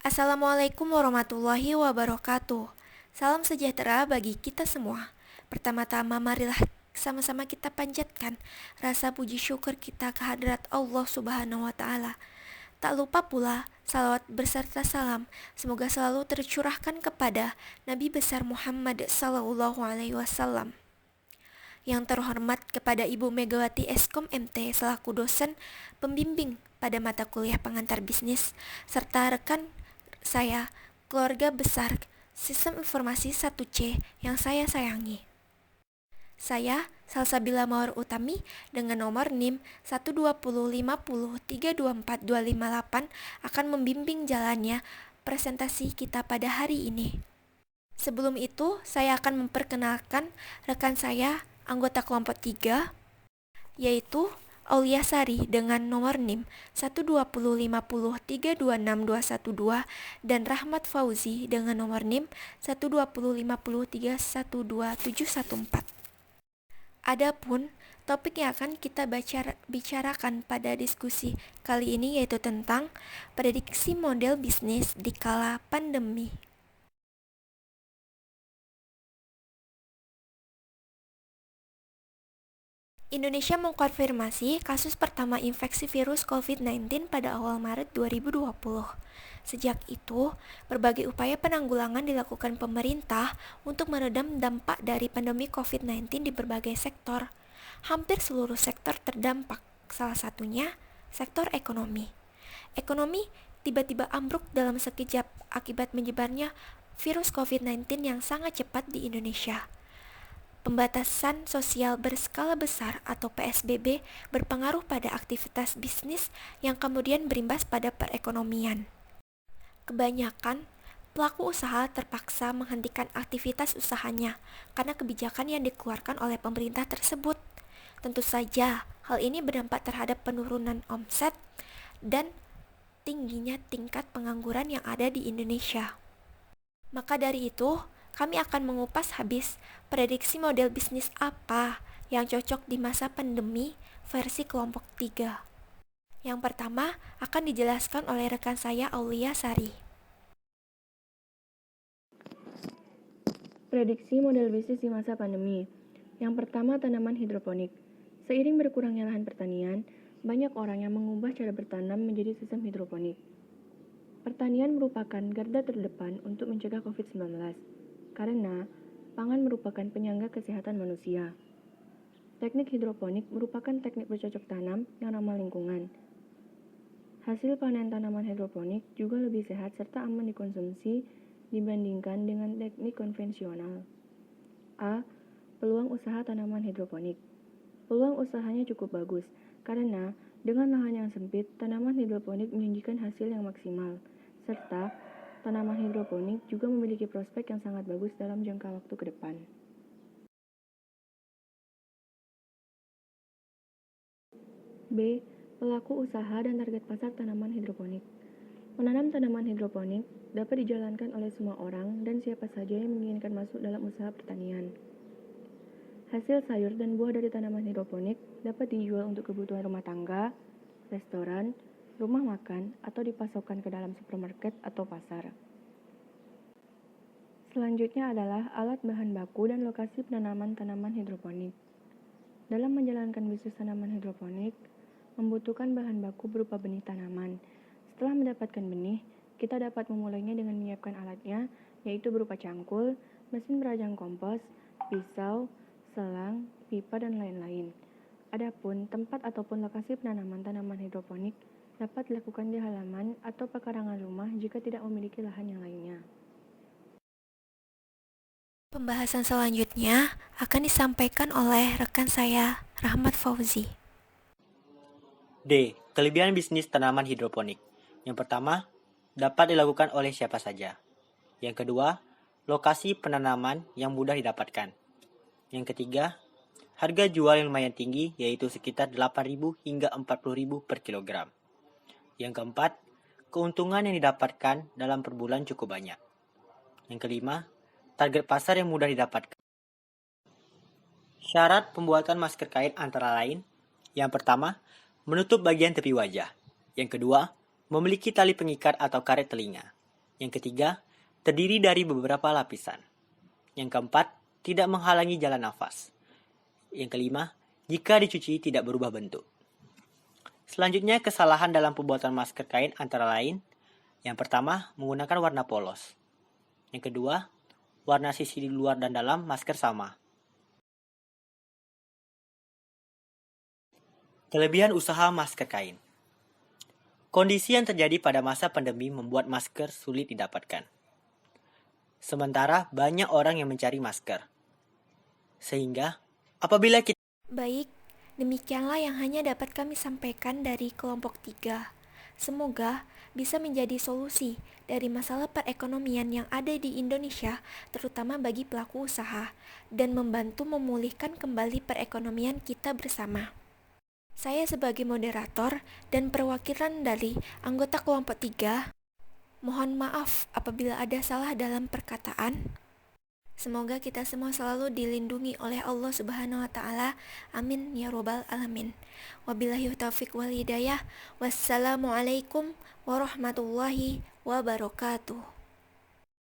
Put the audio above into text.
Assalamualaikum warahmatullahi wabarakatuh. Salam sejahtera bagi kita semua. Pertama-tama marilah sama-sama kita panjatkan rasa puji syukur kita kehadrat Allah Subhanahu wa taala. Tak lupa pula salawat beserta salam semoga selalu tercurahkan kepada Nabi besar Muhammad sallallahu alaihi wasallam. Yang terhormat kepada Ibu Megawati Eskom MT selaku dosen pembimbing pada mata kuliah pengantar bisnis, serta rekan saya, keluarga besar Sistem Informasi 1C yang saya sayangi. Saya, Salsabila Mawar Utami, dengan nomor NIM 12050324258 akan membimbing jalannya presentasi kita pada hari ini. Sebelum itu, saya akan memperkenalkan rekan saya, anggota kelompok 3, yaitu Aulia Sari dengan nomor NIM 12050326212 dan Rahmat Fauzi dengan nomor NIM 12050312714. Adapun topik yang akan kita bicarakan pada diskusi kali ini yaitu tentang prediksi model bisnis di kala pandemi. Indonesia mengkonfirmasi kasus pertama infeksi virus COVID-19 pada awal Maret 2020. Sejak itu, berbagai upaya penanggulangan dilakukan pemerintah untuk meredam dampak dari pandemi COVID-19 di berbagai sektor. Hampir seluruh sektor terdampak, salah satunya sektor ekonomi. Ekonomi tiba-tiba ambruk dalam sekejap akibat menyebarnya virus COVID-19 yang sangat cepat di Indonesia. Pembatasan sosial berskala besar atau PSBB berpengaruh pada aktivitas bisnis yang kemudian berimbas pada perekonomian. Kebanyakan pelaku usaha terpaksa menghentikan aktivitas usahanya karena kebijakan yang dikeluarkan oleh pemerintah tersebut. Tentu saja, hal ini berdampak terhadap penurunan omset dan tingginya tingkat pengangguran yang ada di Indonesia. Maka dari itu, kami akan mengupas habis prediksi model bisnis apa yang cocok di masa pandemi versi kelompok 3. Yang pertama akan dijelaskan oleh rekan saya Aulia Sari. Prediksi model bisnis di masa pandemi. Yang pertama, tanaman hidroponik. Seiring berkurangnya lahan pertanian, banyak orang yang mengubah cara bertanam menjadi sistem hidroponik. Pertanian merupakan garda terdepan untuk mencegah COVID-19. Karena pangan merupakan penyangga kesehatan manusia. Teknik hidroponik merupakan teknik bercocok tanam yang ramah lingkungan. Hasil panen tanaman hidroponik juga lebih sehat serta aman dikonsumsi dibandingkan dengan teknik konvensional. A. Peluang usaha tanaman hidroponik. Peluang usahanya cukup bagus karena dengan lahan yang sempit, tanaman hidroponik menjanjikan hasil yang maksimal, serta tanaman hidroponik juga memiliki prospek yang sangat bagus dalam jangka waktu ke depan. B. Pelaku usaha dan target pasar tanaman hidroponik. Menanam tanaman hidroponik dapat dijalankan oleh semua orang dan siapa saja yang menginginkan masuk dalam usaha pertanian. Hasil sayur dan buah dari tanaman hidroponik dapat dijual untuk kebutuhan rumah tangga, restoran, rumah makan, atau dipasokkan ke dalam supermarket atau pasar. Selanjutnya adalah alat bahan baku dan lokasi penanaman tanaman hidroponik. Dalam menjalankan bisnis tanaman hidroponik, membutuhkan bahan baku berupa benih tanaman. Setelah mendapatkan benih, kita dapat memulainya dengan menyiapkan alatnya, yaitu berupa cangkul, mesin perajang kompos, pisau, selang, pipa, dan lain-lain. Adapun tempat ataupun lokasi penanaman tanaman hidroponik dapat dilakukan di halaman atau pekarangan rumah jika tidak memiliki lahan yang lainnya. Pembahasan selanjutnya akan disampaikan oleh rekan saya, Rahmat Fauzi. D. Kelebihan bisnis tanaman hidroponik. Yang pertama, dapat dilakukan oleh siapa saja. Yang kedua, lokasi penanaman yang mudah didapatkan. Yang ketiga, harga jual yang lumayan tinggi yaitu sekitar 8.000 hingga 40.000 per kilogram. Yang keempat, keuntungan yang didapatkan dalam per bulan cukup banyak. Yang kelima, target pasar yang mudah didapatkan. Syarat pembuatan masker kain antara lain, yang pertama, menutup bagian tepi wajah. Yang kedua, memiliki tali pengikat atau karet telinga. Yang ketiga, terdiri dari beberapa lapisan. Yang keempat, tidak menghalangi jalan nafas. Yang kelima, jika dicuci tidak berubah bentuk. Selanjutnya, kesalahan dalam pembuatan masker kain antara lain. Yang pertama, menggunakan warna polos. Yang kedua, warna sisi di luar dan dalam masker sama. Kelebihan usaha masker kain. Kondisi yang terjadi pada masa pandemi membuat masker sulit didapatkan. Sementara banyak orang yang mencari masker. Sehingga, apabila kita... Baik, demikianlah yang hanya dapat kami sampaikan dari kelompok 3. Semoga bisa menjadi solusi dari masalah perekonomian yang ada di Indonesia, terutama bagi pelaku usaha, dan membantu memulihkan kembali perekonomian kita bersama. Saya sebagai moderator dan perwakilan dari anggota kelompok 3, mohon maaf apabila ada salah dalam perkataan. Semoga kita semua selalu dilindungi oleh Allah Subhanahu wa taala. Amin ya robbal alamin. Wabillahi taufiq wal hidayah. Wassalamualaikum warahmatullahi wabarakatuh.